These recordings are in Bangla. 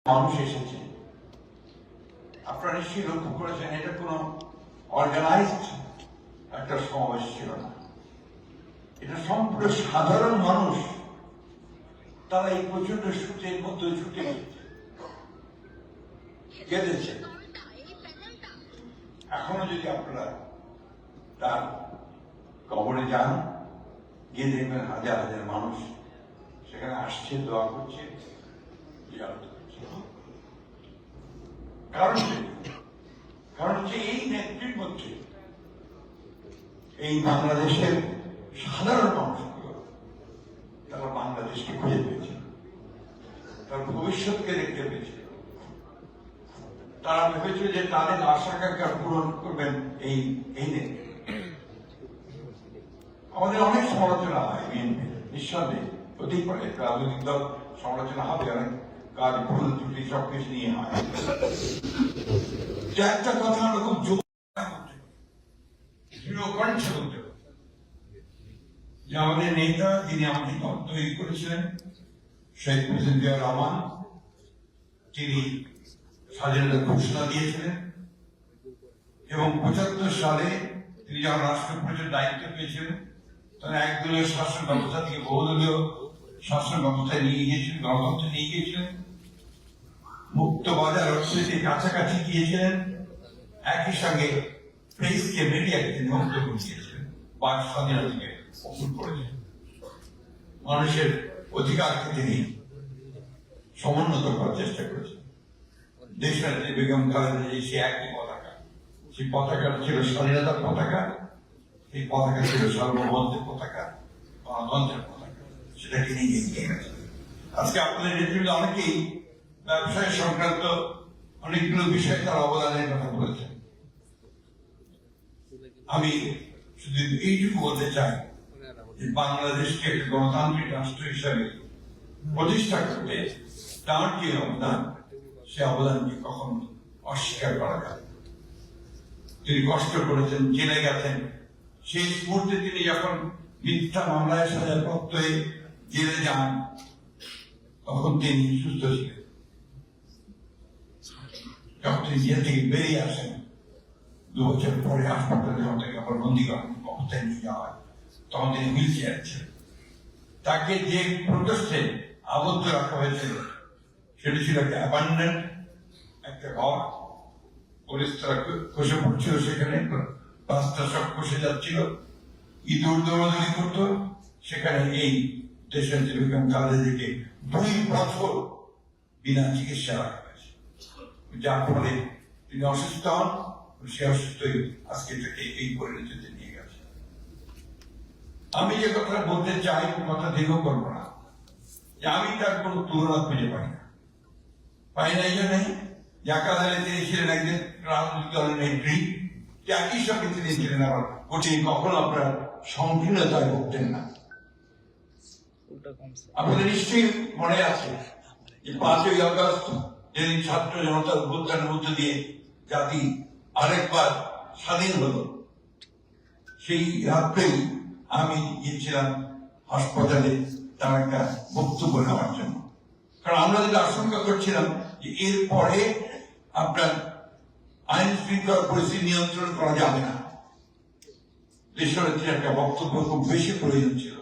মানুষ এসেছে। আপনারা নিশ্চয়ই লক্ষ্য করেছেন এটা কোনো অর্গানাইজড একটা সমাবেশ ছিল না, এটা সম্পূর্ণ সাধারণ মানুষ। তারা এই প্রচন্ড শীতের মধ্যে ছুটে কেঁদেছে। এখনো যদি আপনারা তার কবরে যান, গিয়ে দেখবেন হাজার হাজার মানুষ সেখানে আসছে, দোয়া করছে, জিয়ারত করছে। কারণ হচ্ছে এই নেত্রীর মধ্যে এই বাংলাদেশের সাধারণ মানুষগুলো তারা বাংলাদেশকে খুঁজে পেয়েছে, তার ভবিষ্যৎকে দেখতে পেয়েছে। তারা ভেবেছিল যে তাদের আশা আকাঙ্ক্ষা পূরণ করবেন এই নেত্রী। আমাদের অনেক সমালোচনা হয় বিএনপি, নিঃসন্দেহে প্রত্যেক রাজনৈতিক দল সমালোচনা হবে, অনেক কাজ ভুল ত্রুটি সবকিছু নিয়ে হয়। যে একটা কথা আমরা খুব দৃঢ় কণ্ঠে বলতে হবে যে আমাদের নেতা, যিনি আমাদের দল তৈরি করেছিলেন, শেখ মুজিবুর রহমান, তিনি স্বাধীনতার ঘোষণা দিয়েছিলেন এবং ৭৫ সালে তিনি যখন রাষ্ট্রপতির দায়িত্ব পেয়েছিলেন তখন একদলীয় শাসন ব্যবস্থা থেকে বহুদলীয় শাসন ব্যবস্থায় নিয়ে গিয়েছিলেন, গণতন্ত্রে নিয়ে গিয়েছিলেন, মুক্ত বাজার অর্থনীতির কাছাকাছি গিয়েছিলেন, একই সঙ্গে প্রেসকে, মিডিয়াকে তিনি মুক্ত করে দিয়েছিলেন, বাক স্বাধীনতাকে অক্ষুণ্ণ করেছেন, মানুষের অধিকারকে তিনি সমুন্নত করার চেষ্টা করেছেন। দেশনেত্রী বেগম খালেদা জিয়া সে একই পতাকা, সেই পতাকাটা ছিল স্বাধীনতার পতাকা, এই পতাকা ছিল সার্বভৌমত্বের পতাকা, গণতন্ত্রের পতাকা, সেটাকে নিয়ে এগিয়ে গেছে। আজকে আপনাদের নেতৃত্বে অনেকেই ব্যবসায় সংক্রান্ত অনেকগুলো বিষয়ে তার অবদানের কথা বলেছেন। আমি শুধু এইটুকু বলতে চাই যে বাংলাদেশকে একটি গণতান্ত্রিক রাষ্ট্র হিসাবে প্রতিষ্ঠা করতে তার যে অবদান, সে অবদানকে কখনো অস্বীকার করা যায়। তিনি কষ্ট করেছেন, জেলে গেছেন, শেষ মুহূর্তে তিনি যখন মিথ্যা মামলায় সাজাপ্রাপ্ত হয়ে জেলে যান তখন তিনি সুস্থ ছিলেন। যখন তিনি জেল থেকে বেরিয়ে আসেন ২ বছর পরে হাসপাতালে যখন তাকে আবার বন্দীগণ অবস্থায় নিয়ে যাওয়া হয় তখন তিনি হুইল চেয়ার ছিলেন। তাকে যে প্রকোষ্ঠে আবদ্ধ রাখা হয়েছিল সেটি ছিল একটা অ্যাবান্ডেন্ট একটা ঘর, পরিষ্কার খসে পড়ছিল, সেখানে রাস্তা সব খসে যাচ্ছিল, ইঁদুর দৌড়াদৌড়ি করতো। সেখানে এই দেশের বেগম খালেদা জিয়াকে ২ বছর বিনা চিকিৎসা রাখা হয়েছে, যার ফলে তিনি অসুস্থ হন। সে অসুস্থই আজকে থেকে এই পরিণতিতে নিয়ে গেছে। আমি যে কথা বলতে চাই, কথা দীর্ঘ করবো না, যে আমি তার কোনো তুলনা খুঁজে পাই না। এই জন্যই একাধারে তিনি ছিলেন একজন রাজনৈতিক দলের নেত্রী, একই সঙ্গে তিনি ছিলেন আবার কঠিন, কখনো আপনার সংকীর্ণতায় ভুগতেন না। আপনাদের নিশ্চয়ই মনে আছে যে ৫ই আগস্ট যেদিন ছাত্র জনতার অভ্যুত্থানের মধ্য দিয়ে জাতি আরেকবার স্বাধীন হলো, সেই রাত্রেই আমি গিয়েছিলাম হাসপাতালে তার একটা বক্তব্য নেওয়ার জন্য। কারণ আমরা যেটা আশঙ্কা করছিলাম যে এরপরে আপনার আইন শৃঙ্খলা পরিস্থিতি নিয়ন্ত্রণ করা যাবে না, দেশনেত্রীর একটা বক্তব্য খুব বেশি প্রয়োজন ছিল।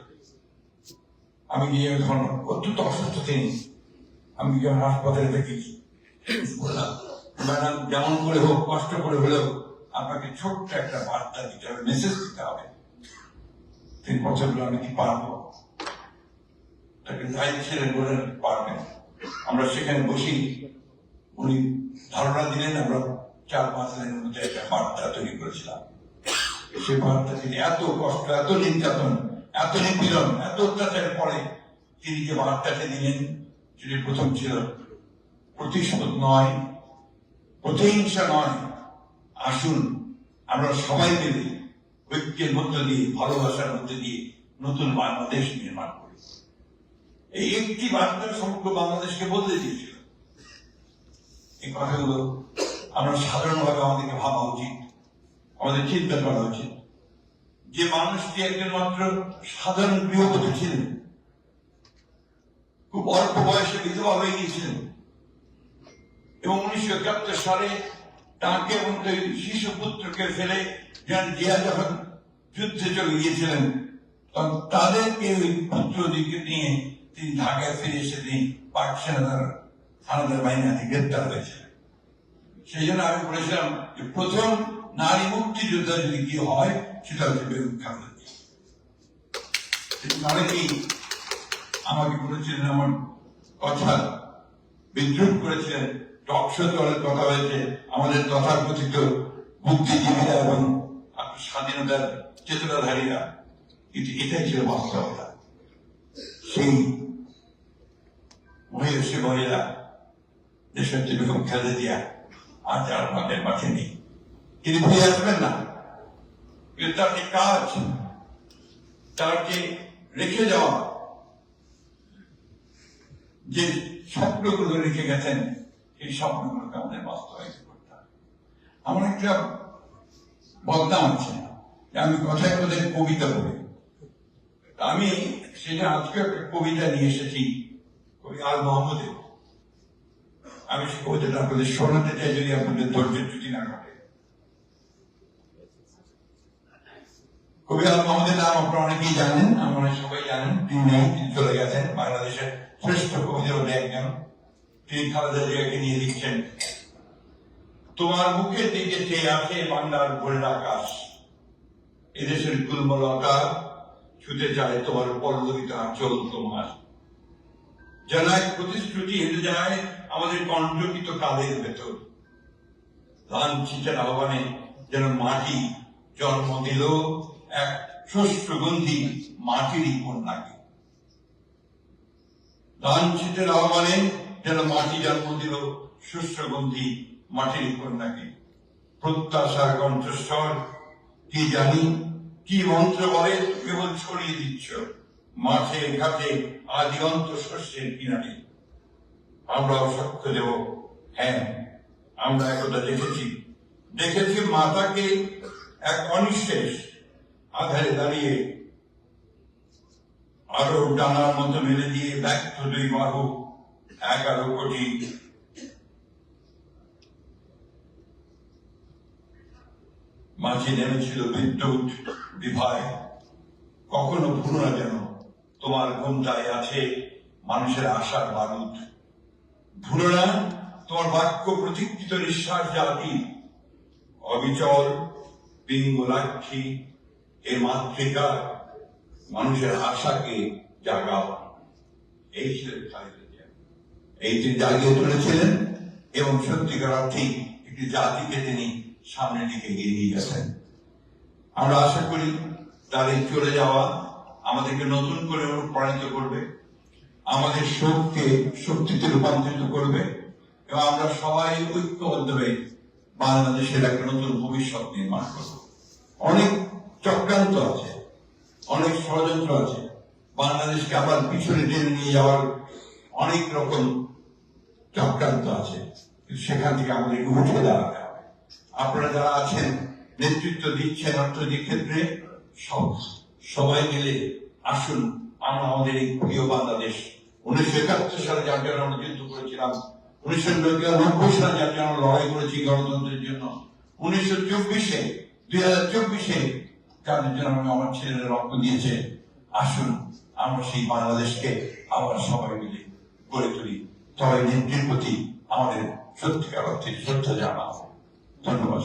আমি গিয়ে যখন অত্যন্ত অসুস্থ তিনি, আমি যখন হাসপাতালে দেখেছি বললাম, ম্যাডাম যেমন করে হোক, কষ্ট করে হলেও আপনাকে ছোট্ট একটা বার্তা দিতে হবে, মেসেজ দিতে হবে। তিনি কথাগুলো আমি কি পারবো? তাকে দায়িত্ব ছিলেন, বলেন পারবেন। আমরা সেখানে বসি, উনি ধারণা দিলেন, আমরা ৪-৫ লাইনের মধ্যে একটা বার্তা তৈরি করেছিলাম। সে বার্তা তিনি এত কষ্ট, এত নির্যাতন, এত নিপীড়ন, এত অত্যাচারের পরে তিনি যে বার্তাটা দিলেন সেটি প্রথম ছিল প্রতিশোধ নয়, প্রতিহিংসা নয়, আসুন আমরা সবাই মিলে ঐক্যের মধ্য দিয়ে, ভালোবাসার মধ্যে দিয়ে নতুন বাংলাদেশ নির্মাণ করি। এই একটি বার্তা সমগ্র বাংলাদেশকে বদলে দিয়েছিল। এই কথাগুলো আমরা সাধারণভাবে আমাদেরকে ভাবা উচিত, আমাদের চিন্তা করা উচিত। যে মানুষটি একজন মাত্র সাধারণ গৃহবধূ ছিলেন, খুব অল্প বয়সে বিধবা হয়ে গিয়েছিলেন, এবং 1971 সালে তাকে এবং শিশু পুত্রকে ফেলে জিয়া যখন যুদ্ধে চলে গিয়েছিলেন তখন তাদেরকে ওই পুত্রদিকে নিয়ে তিনি ঢাকায় ফিরে এসে তিনি পাক হানাদার বাহিনী হাতে গ্রেপ্তার হয়েছিলেন। সেই জন্য আমি বলেছিলাম যে প্রথম নারী মুক্তিযোদ্ধা যদি কি হয় সেটা হচ্ছে বেগম খালেদা জিয়া। অনেকেই আমাকে বলেছিলেন, আমার কথা বিদ্রুপ করেছিলেন, টকশোতে অনেক কথা হয়েছে, আমাদের তথাকথিত বুদ্ধিজীবীরা এবং স্বাধীনতার চেতনাধারীরা, কিন্তু এটাই ছিল বাস্তবতা। সেই মহিলা দেশের বেগম খালেদা জিয়া আজ আর আমাদের মাঠে নেই, তিনি ফিরে আসবেন না। কিন্তু তার যে কাজ, তার যে রেখে যাওয়া যে স্বপ্নগুলো রেখে গেছেন, এই স্বপ্নগুলোকে আমাদের বাস্তবায়িত করতে হবে। আমার একটা বদনাম আছে, আমি কথায় কথায় কবিতা বলি। আমি সেটা আজকে একটা কবিতা নিয়ে এসেছি, কবি আল মোহাম্মদের। আমি সে কবিতাটা আপনাদের শোনাতে চাই, যদি আপনাদের ধৈর্যের ত্রুটি না ঘটে। কবি আল মোহাম্মদের নাম আপনারা অনেকেই জানেন, আমরা সবাই জানেন। তিনি নেই, তিনি চলে গেছেন। বাংলাদেশের শ্রেষ্ঠ কবিদের মধ্যে একজন। তিনি খালেদা জিয়াকে নিয়ে লিখছেন, তোমার মুখের দিকে চেয়ে আছে বাংলার ভোরের আকাশ, এদেশের গুলমলতা ছুতে চায় তোমার পল্লবিত আঁচল তোমার, যেন এক প্রতিশ্রুতি হেঁটে যায় আমাদের কণ্ঠকিত কালের ভেতর। লাঞ্ছিতের আহ্বানে যেন মাটি জন্ম দিল এক শস্যগন্ধি মাটিরই কন্যাকে। লাঞ্ছিতের আহ্বানে যেন মাটি জন্ম দিল শস্যগন্ধি মাটির কন্যাকে। প্রত্যাশার কণ্ঠস্বর কি জানি, কি মন্ত্র বলে কেবল ছড়িয়ে দিচ্ছ মাঠে ঘাটে আদিগন্ত শস্যের কিনারে। আমরাও সাক্ষ্য দেব, হ্যাঁ আমরা একদা দেখেছি মাতাকে এক অনিঃশেষ আধারে দাঁড়িয়ে, আরো ডানার মতো মেলে দিয়ে ব্যক্ত দুই বাহু 11 কোটি মাঝে নেমেছিল বিদ্যুৎ বিভয়। কখনো ভুলো না যেন তোমার ঘুমটায় আছে মানুষের আশার বারুদ। ভুলো না তোমার বাক্য প্রতীক্ষিত নিঃশ্বাস জাতি, অবিচল পিঙ্গলাক্ষী এ মাতৃকা মানুষের আশাকে জাগাও। এই ছিলেন খালেদা জিয়া। এই তিনি জাগিয়ে তুলেছিলেন এবং সত্যিকার অর্থেই একটি জাতিকে তিনি সামনের দিকে এগিয়ে নিয়ে গেছেন। আমরা আশা করি তার এই চলে যাওয়া আমাদেরকে নতুন করে অনুপ্রাণিত করবে, আমাদের শোককে শক্তিতে রূপান্তরিত করবে এবং আমরা সবাই ঐক্যবদ্ধ হয়ে বাংলাদেশের একটা নতুন ভবিষ্যৎ নির্মাণ করব। অনেক চক্রান্ত আছে, অনেক ষড়যন্ত্র আছে, বাংলাদেশকে আবার পিছনে টেনে নিয়ে যাওয়ার অনেক রকম চক্রান্ত আছে, কিন্তু সেখান থেকে আমাদেরকে উঠে দাঁড়াতে হবে। আপনারা যারা আছেন, নেতৃত্ব দিচ্ছেন অর্থনৈতিক ক্ষেত্রে, সবাই মিলে আসুন আমরা আমাদের এই প্রিয় বাংলাদেশ, 1971 সালে যার জন্য আমরা যুদ্ধ করেছিলাম, 1990 সালে যার জন্য লড়াই করেছি গণতন্ত্রের জন্য, 2024 যাদের জন্য আমার ছেলেরা রক্ত দিয়েছে, আসুন আমরা সেই বাংলাদেশকে আবার সবাই মিলে গড়ে তুলি। সবাই নেত্রীর প্রতি আমাদের সত্যিকার অর্থে শ্রদ্ধা জানাবো। ধন্যবাদ।